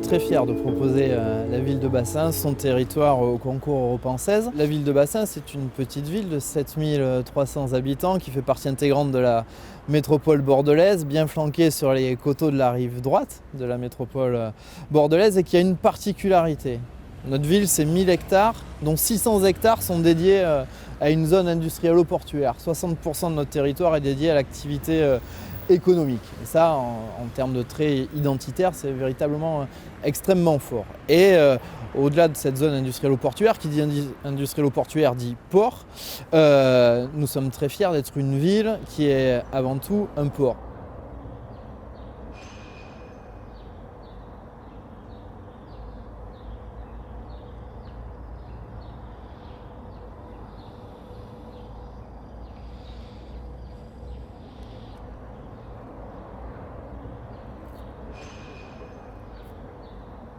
très fier de proposer la ville de Bassens, son territoire au concours Europe 16. La ville de Bassens, c'est une petite ville de 7300 habitants qui fait partie intégrante de la métropole bordelaise, bien flanquée sur les coteaux de la rive droite de la métropole bordelaise et qui a une particularité. Notre ville, c'est 1000 hectares, dont 600 hectares sont dédiés à une zone industrielle-portuaire. 60% de notre territoire est dédié à l'activité économique. Et ça, en termes de traits identitaires, c'est véritablement extrêmement fort. Et au-delà de cette zone industrielle-portuaire, qui dit industrielle-portuaire dit port, nous sommes très fiers d'être une ville qui est avant tout un port.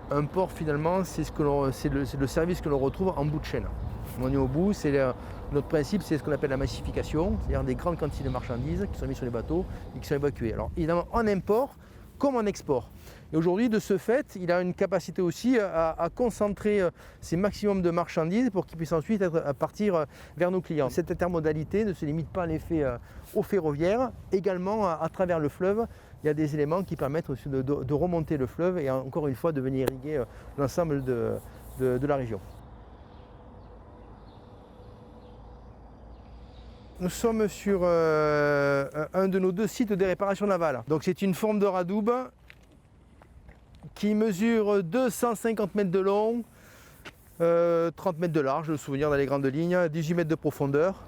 Un port, finalement, c'est le service que l'on retrouve en bout de chaîne. On est au bout, notre principe, c'est ce qu'on appelle la massification, c'est-à-dire des grandes quantités de marchandises qui sont mises sur les bateaux et qui sont évacuées. Alors évidemment, en import comme en export. Et aujourd'hui, de ce fait, il a une capacité aussi à concentrer ces maximums de marchandises pour qu'ils puissent ensuite partir vers nos clients. Cette intermodalité ne se limite pas à l'effet au ferroviaire, également à travers le fleuve. Il y a des éléments qui permettent aussi de remonter le fleuve et encore une fois de venir irriguer l'ensemble de la région. Nous sommes sur un de nos 2 sites de réparation navale. Donc c'est une forme de radoub qui mesure 250 mètres de long, 30 mètres de large, le souvenir dans les grandes lignes, 18 mètres de profondeur.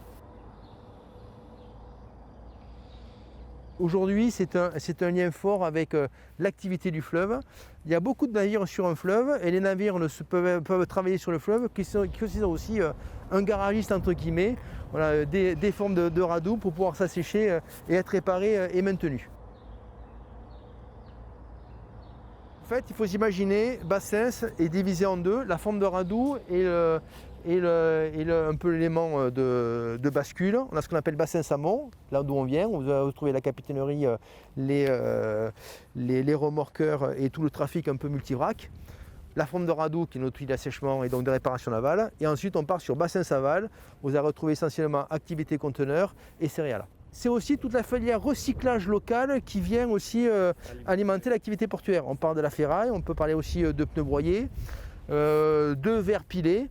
Aujourd'hui, c'est un lien fort avec l'activité du fleuve. Il y a beaucoup de navires sur un fleuve et les navires peuvent travailler sur le fleuve, qui sont aussi un garagiste entre guillemets, voilà, des formes de radoub pour pouvoir s'assécher et être réparés et maintenus. En fait, il faut s'imaginer, Bassens est divisé en 2, la forme de radoub et un peu l'élément de bascule. On a ce qu'on appelle Bassens amont, là d'où on vient, où vous allez trouver la capitainerie, les remorqueurs et tout le trafic un peu multivrac. La forme de radoub qui est notre outil d'assèchement et donc de réparation navale. Et ensuite on part sur Bassens aval, où vous allez retrouver essentiellement activité conteneurs et céréales. C'est aussi toute la filière recyclage local qui vient aussi alimenter l'activité portuaire. On parle de la ferraille, on peut parler aussi de pneus broyés, de verres pilés.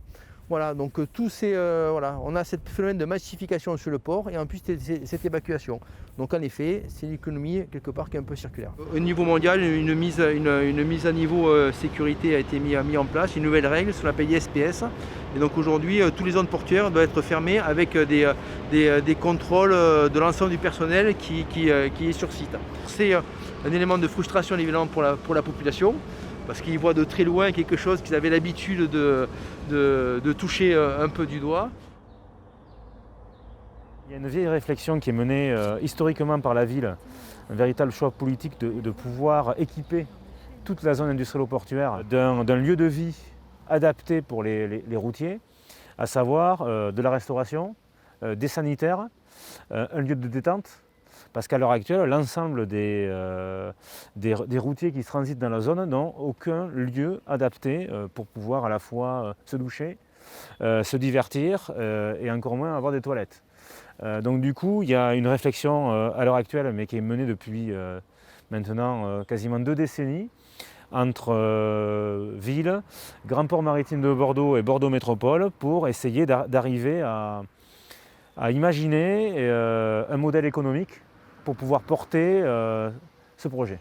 Voilà, donc on a ce phénomène de massification sur le port et en plus cette évacuation. Donc en effet, c'est l'économie quelque part qui est un peu circulaire. Au niveau mondial, une mise à niveau sécurité a été mise en place, une nouvelle règle, ce qu'on appelle ISPS. Et donc aujourd'hui, tous les zones portuaires doivent être fermées avec des contrôles de l'ensemble du personnel qui est sur site. C'est un élément de frustration évidemment pour la population, parce qu'ils voient de très loin quelque chose qu'ils avaient l'habitude de toucher un peu du doigt. Il y a une vieille réflexion qui est menée historiquement par la ville, un véritable choix politique de pouvoir équiper toute la zone industrielle-portuaire d'un lieu de vie adapté pour les routiers, à savoir de la restauration, des sanitaires, un lieu de détente. Parce qu'à l'heure actuelle, l'ensemble des routiers qui transitent dans la zone n'ont aucun lieu adapté pour pouvoir à la fois se doucher, se divertir et encore moins avoir des toilettes. Donc du coup, il y a une réflexion à l'heure actuelle, mais qui est menée depuis maintenant quasiment 2 décennies, entre ville, Grand Port Maritime de Bordeaux et Bordeaux Métropole, pour essayer d'arriver à imaginer un modèle économique pour pouvoir porter ce projet.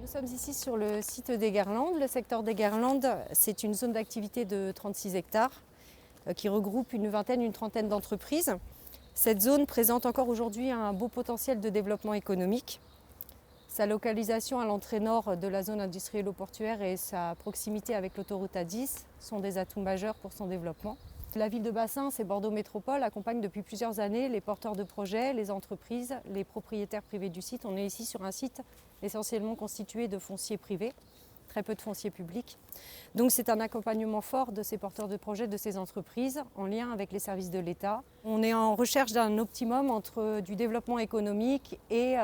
Nous sommes ici sur le site des Guerlandes. Le secteur des Guerlandes, c'est une zone d'activité de 36 hectares qui regroupe une trentaine d'entreprises. Cette zone présente encore aujourd'hui un beau potentiel de développement économique. Sa localisation à l'entrée nord de la zone industrielle-portuaire et sa proximité avec l'autoroute A10 sont des atouts majeurs pour son développement. La ville de Bassens et Bordeaux Métropole accompagnent depuis plusieurs années les porteurs de projets, les entreprises, les propriétaires privés du site. On est ici sur un site essentiellement constitué de foncier privé très peu de foncier public. Donc c'est un accompagnement fort de ces porteurs de projets, de ces entreprises, en lien avec les services de l'État. On est en recherche d'un optimum entre du développement économique et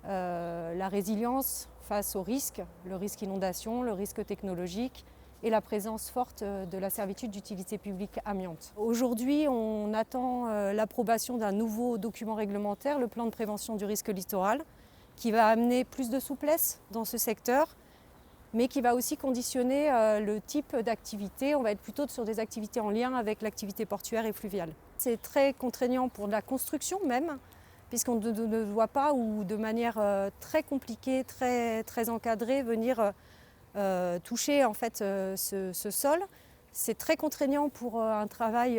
la résilience face aux risques, le risque inondation, le risque technologique et la présence forte de la servitude d'utilité publique amiante. Aujourd'hui, on attend l'approbation d'un nouveau document réglementaire, le plan de prévention du risque littoral, qui va amener plus de souplesse dans ce secteur, mais qui va aussi conditionner le type d'activité. On va être plutôt sur des activités en lien avec l'activité portuaire et fluviale. C'est très contraignant pour la construction même, puisqu'on ne doit pas, ou de manière très compliquée, très encadrée, venir toucher en fait ce sol. C'est très contraignant pour un travail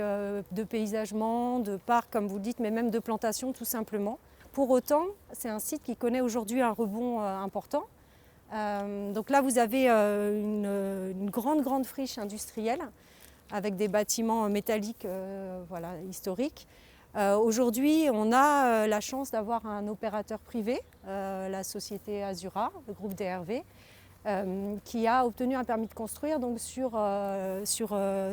de paysagement, de parc comme vous le dites, mais même de plantation tout simplement. Pour autant, c'est un site qui connaît aujourd'hui un rebond important. Donc là, vous avez une grande friche industrielle avec des bâtiments métalliques historiques. Aujourd'hui, on a la chance d'avoir un opérateur privé, la société Azura, le groupe DRV, qui a obtenu un permis de construire donc sur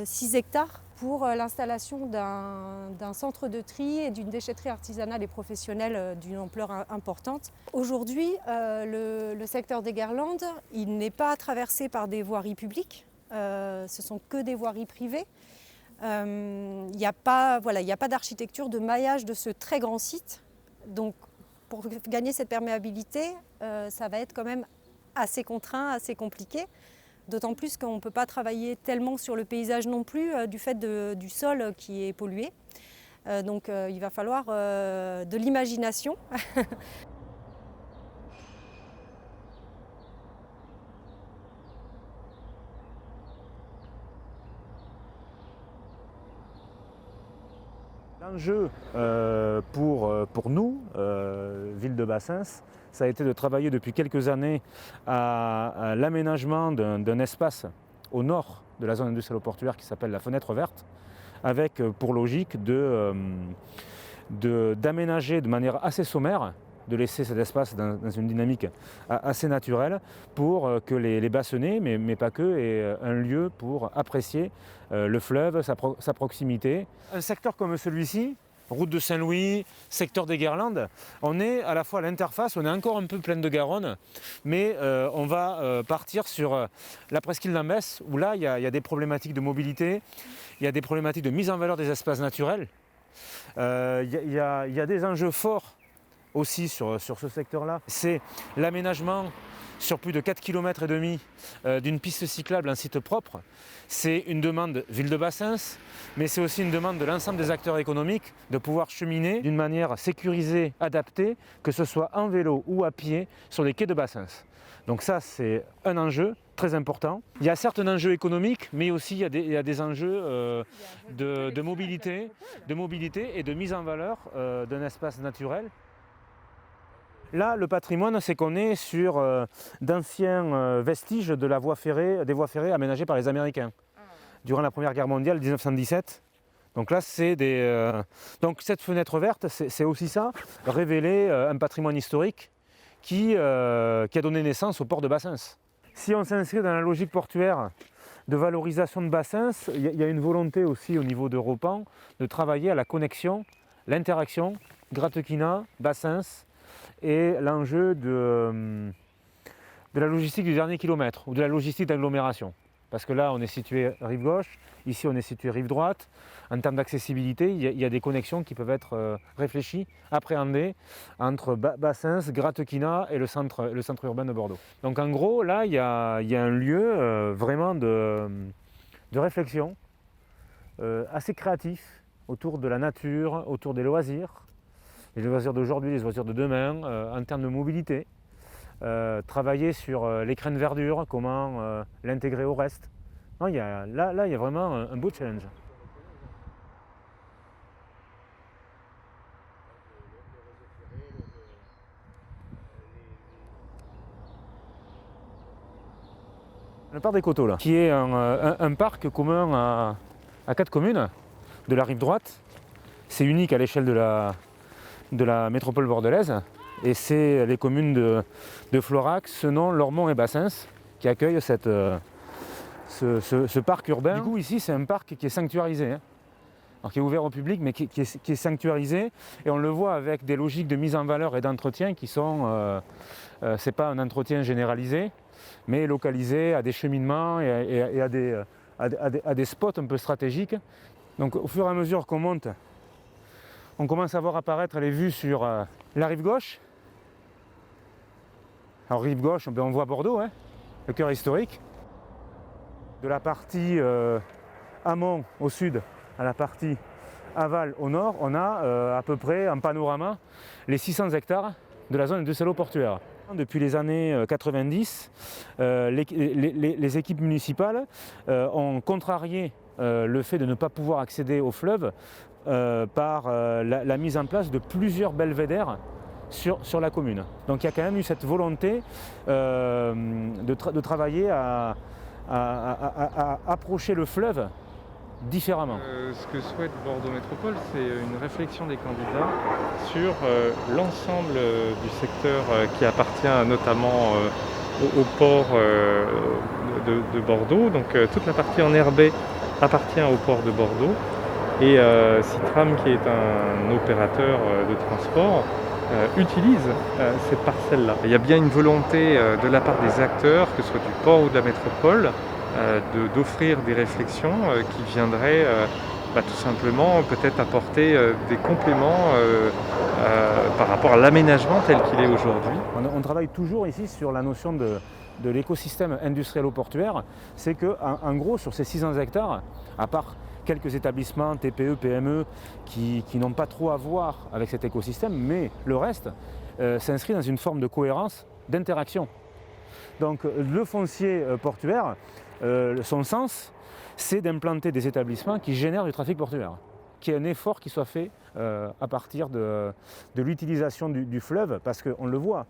6 hectares pour l'installation d'un centre de tri et d'une déchetterie artisanale et professionnelle d'une ampleur importante. Aujourd'hui, le secteur des Garlandes, il n'est pas traversé par des voiries publiques, ce sont que des voiries privées. Il n'y a pas d'architecture de maillage de ce très grand site. Donc pour gagner cette perméabilité, ça va être quand même assez contraint, assez compliqué. D'autant plus qu'on ne peut pas travailler tellement sur le paysage non plus du fait du sol qui est pollué. Donc il va falloir de l'imagination. L'enjeu pour nous, ville de Bassens, ça a été de travailler depuis quelques années à l'aménagement d'un espace au nord de la zone industrielle portuaire qui s'appelle la fenêtre verte, avec pour logique d'aménager de manière assez sommaire, de laisser cet espace dans une dynamique assez naturelle pour que les bassonnets, mais pas que, aient un lieu pour apprécier le fleuve, sa proximité. Un secteur comme celui-ci, route de Saint-Louis, secteur des Guerlandes, on est à la fois à l'interface, on est encore un peu plein de Garonne, mais on va partir sur la presqu'île d'Ambès, où là il y a des problématiques de mobilité, il y a des problématiques de mise en valeur des espaces naturels, il y a des enjeux forts aussi sur ce secteur-là. C'est l'aménagement sur plus de 4,5 km d'une piste cyclable en site propre. C'est une demande ville de Bassens, mais c'est aussi une demande de l'ensemble des acteurs économiques de pouvoir cheminer d'une manière sécurisée, adaptée, que ce soit en vélo ou à pied sur les quais de Bassens. Donc ça, c'est un enjeu très important. Il y a certes un enjeu économique, mais aussi il y a des enjeux de mobilité et de mise en valeur d'un espace naturel. Là, le patrimoine, c'est qu'on est sur d'anciens vestiges de des voies ferrées aménagées par les Américains durant la Première Guerre mondiale, 1917. Donc là, donc cette fenêtre verte, c'est aussi ça, révéler un patrimoine historique qui a donné naissance au port de Bassens. Si on s'inscrit dans la logique portuaire de valorisation de Bassens, il y a une volonté aussi au niveau d'Europan de travailler à la connexion, l'interaction, Gratequina, Bassens, et l'enjeu de la logistique du dernier kilomètre ou de la logistique d'agglomération. Parce que là, on est situé rive gauche, ici on est situé rive droite. En termes d'accessibilité, il y a des connexions qui peuvent être réfléchies, appréhendées entre Bassens, Gratequina et le centre urbain de Bordeaux. Donc en gros, là, il y a un lieu vraiment de réflexion, assez créatif, autour de la nature, autour des loisirs. Les loisirs d'aujourd'hui, les loisirs de demain, en termes de mobilité, travailler sur l'écrin de verdure, comment l'intégrer au reste. Non, là, il y a vraiment un beau challenge. Le parc des Coteaux, là, qui est un parc commun à 4 communes de la rive droite. C'est unique à l'échelle de la métropole bordelaise, et c'est les communes de Florac, Senon, Lormont et Bassens qui accueille ce parc urbain. Du coup, ici, c'est un parc qui est sanctuarisé, hein. Alors, qui est ouvert au public, mais qui est sanctuarisé. Et on le voit avec des logiques de mise en valeur et d'entretien qui sont... c'est pas un entretien généralisé, mais localisé à des cheminements et à des spots un peu stratégiques. Donc au fur et à mesure qu'on monte, on commence à voir apparaître les vues sur la rive gauche. Alors rive gauche, on voit Bordeaux, hein, le cœur historique. De la partie amont au sud à la partie aval au nord, on a à peu près en panorama les 600 hectares de la zone industrielle-portuaire. Depuis les années 90, les équipes municipales ont contrarié le fait de ne pas pouvoir accéder au fleuve par la mise en place de plusieurs belvédères sur la commune. Donc il y a quand même eu cette volonté de travailler à approcher le fleuve différemment. Ce que souhaite Bordeaux Métropole, c'est une réflexion des candidats sur l'ensemble du secteur qui appartient notamment au port de Bordeaux. Donc toute la partie enherbée appartient au port de Bordeaux. Et Citram, qui est un opérateur de transport, utilise cette parcelle-là. Il y a bien une volonté de la part des acteurs, que ce soit du port ou de la métropole, d'offrir des réflexions qui viendraient tout simplement peut-être apporter des compléments par rapport à l'aménagement tel qu'il est aujourd'hui. On travaille toujours ici sur la notion de l'écosystème industriel-portuaire. C'est qu'en gros, sur ces 600 hectares, à part quelques établissements TPE, PME qui n'ont pas trop à voir avec cet écosystème, mais le reste s'inscrit dans une forme de cohérence, d'interaction. Donc le foncier portuaire, son sens, c'est d'implanter des établissements qui génèrent du trafic portuaire, qu'il y ait un effort qui soit fait à partir de l'utilisation du fleuve, parce qu'on le voit,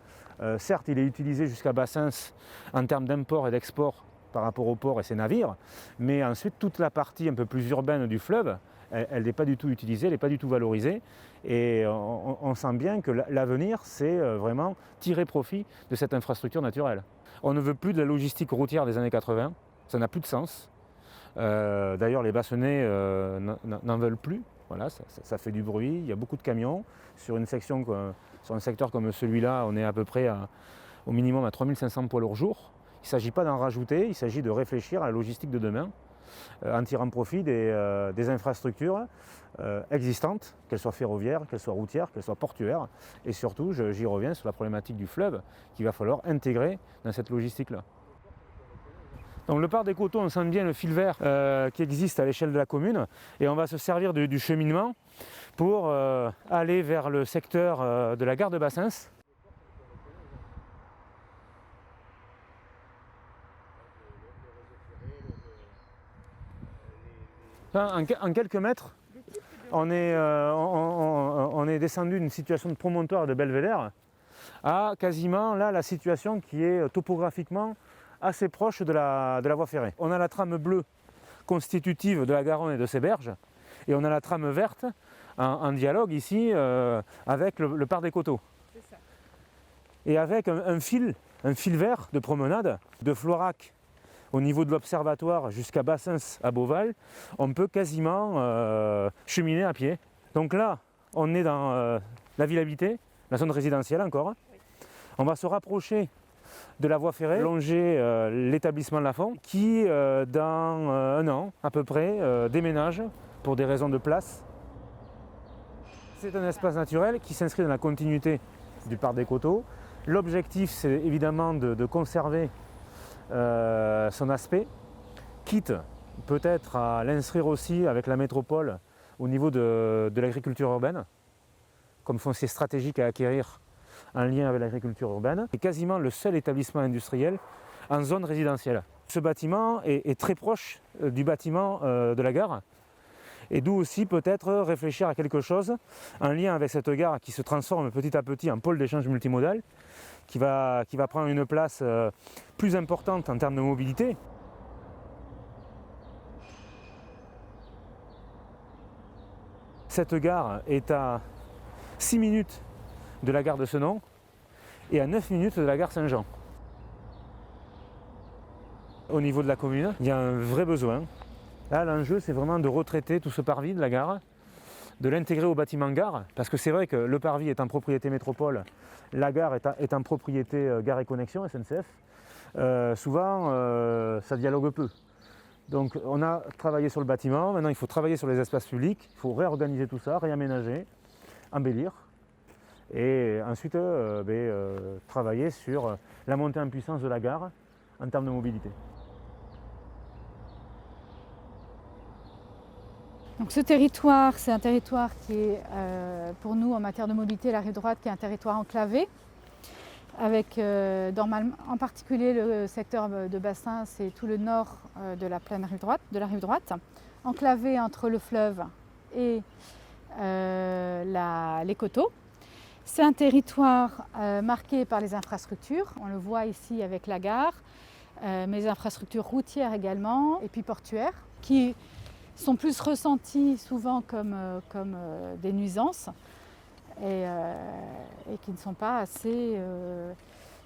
certes il est utilisé jusqu'à Bassens en termes d'import et d'export par rapport au port et ses navires, mais ensuite toute la partie un peu plus urbaine du fleuve, elle n'est pas du tout utilisée, elle n'est pas du tout valorisée, et on sent bien que l'avenir, c'est vraiment tirer profit de cette infrastructure naturelle. On ne veut plus de la logistique routière des années 80, ça n'a plus de sens. D'ailleurs, les Bassennais n'en veulent plus. Voilà, ça fait du bruit, il y a beaucoup de camions. Sur une section, sur un secteur comme celui-là, on est à peu près au minimum à 3500 poids lourds jour. Il ne s'agit pas d'en rajouter, il s'agit de réfléchir à la logistique de demain, en tirant profit des infrastructures existantes, qu'elles soient ferroviaires, qu'elles soient routières, qu'elles soient portuaires. Et surtout, j'y reviens sur la problématique du fleuve qu'il va falloir intégrer dans cette logistique-là. Donc le parc des Coteaux, on sent bien le fil vert qui existe à l'échelle de la commune, et on va se servir du cheminement pour aller vers le secteur de la gare de Bassens. En quelques mètres, on est descendu d'une situation de promontoire de belvédère à quasiment là la situation qui est topographiquement assez proche de la voie ferrée. On a la trame bleue constitutive de la Garonne et de ses berges, et on a la trame verte en dialogue ici avec le parc des Coteaux. Et avec un fil vert de promenade de Florac au niveau de l'observatoire jusqu'à Bassens à Beauval, on peut quasiment cheminer à pied. Donc là, on est dans la ville habitée, la zone résidentielle encore. On va se rapprocher de la voie ferrée, longer l'établissement Lafont, qui dans un an à peu près déménage pour des raisons de place. C'est un espace naturel qui s'inscrit dans la continuité du parc des Coteaux. L'objectif, c'est évidemment de conserver son aspect, quitte peut-être à l'inscrire aussi avec la métropole au niveau de l'agriculture urbaine, comme foncier stratégique à acquérir en lien avec l'agriculture urbaine. C'est quasiment le seul établissement industriel en zone résidentielle. Ce bâtiment est très proche du bâtiment de la gare, et d'où aussi peut-être réfléchir à quelque chose en lien avec cette gare qui se transforme petit à petit en pôle d'échange multimodal, qui va prendre une place plus importante en termes de mobilité. Cette gare est à 6 minutes de la gare de Senon et à 9 minutes de la gare Saint-Jean. Au niveau de la commune, il y a un vrai besoin. Là, l'enjeu, c'est vraiment de retraiter tout ce parvis de la gare, de l'intégrer au bâtiment gare, parce que c'est vrai que le parvis est en propriété métropole, la gare est en propriété Gare et Connexion, SNCF. Souvent, ça dialogue peu. Donc on a travaillé sur le bâtiment, maintenant il faut travailler sur les espaces publics, il faut réorganiser tout ça, réaménager, embellir, et ensuite travailler sur la montée en puissance de la gare en termes de mobilité. Donc ce territoire, c'est un territoire qui est pour nous en matière de mobilité, la rive droite, qui est un territoire enclavé, avec en particulier le secteur de bassin, c'est tout le nord de la plaine rive droite, enclavé entre le fleuve et les coteaux. C'est un territoire marqué par les infrastructures, on le voit ici avec la gare, mais les infrastructures routières également, et puis portuaires, qui sont plus ressenties souvent comme des nuisances et qui ne sont pas assez...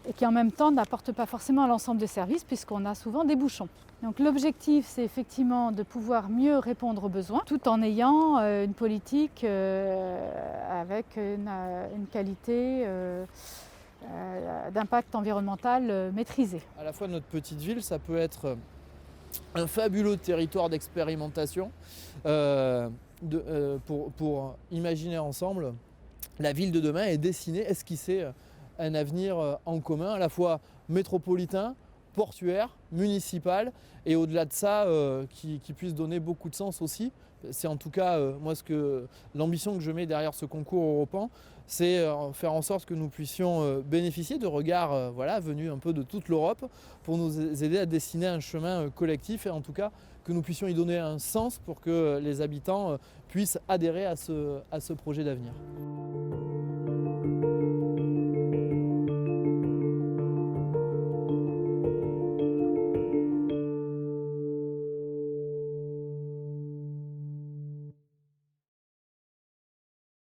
et qui en même temps n'apportent pas forcément l'ensemble des services puisqu'on a souvent des bouchons. Donc l'objectif, c'est effectivement de pouvoir mieux répondre aux besoins tout en ayant une politique avec une qualité d'impact environnemental maîtrisée. À la fois notre petite ville, ça peut être un fabuleux territoire d'expérimentation pour imaginer ensemble la ville de demain et dessiner, esquisser un avenir en commun, à la fois métropolitain, portuaire, municipal, et au-delà de ça, qui puisse donner beaucoup de sens aussi. C'est en tout cas moi l'ambition que je mets derrière ce concours européen, c'est faire en sorte que nous puissions bénéficier de regards venus un peu de toute l'Europe pour nous aider à dessiner un chemin collectif et en tout cas que nous puissions y donner un sens pour que les habitants puissent adhérer à ce projet d'avenir.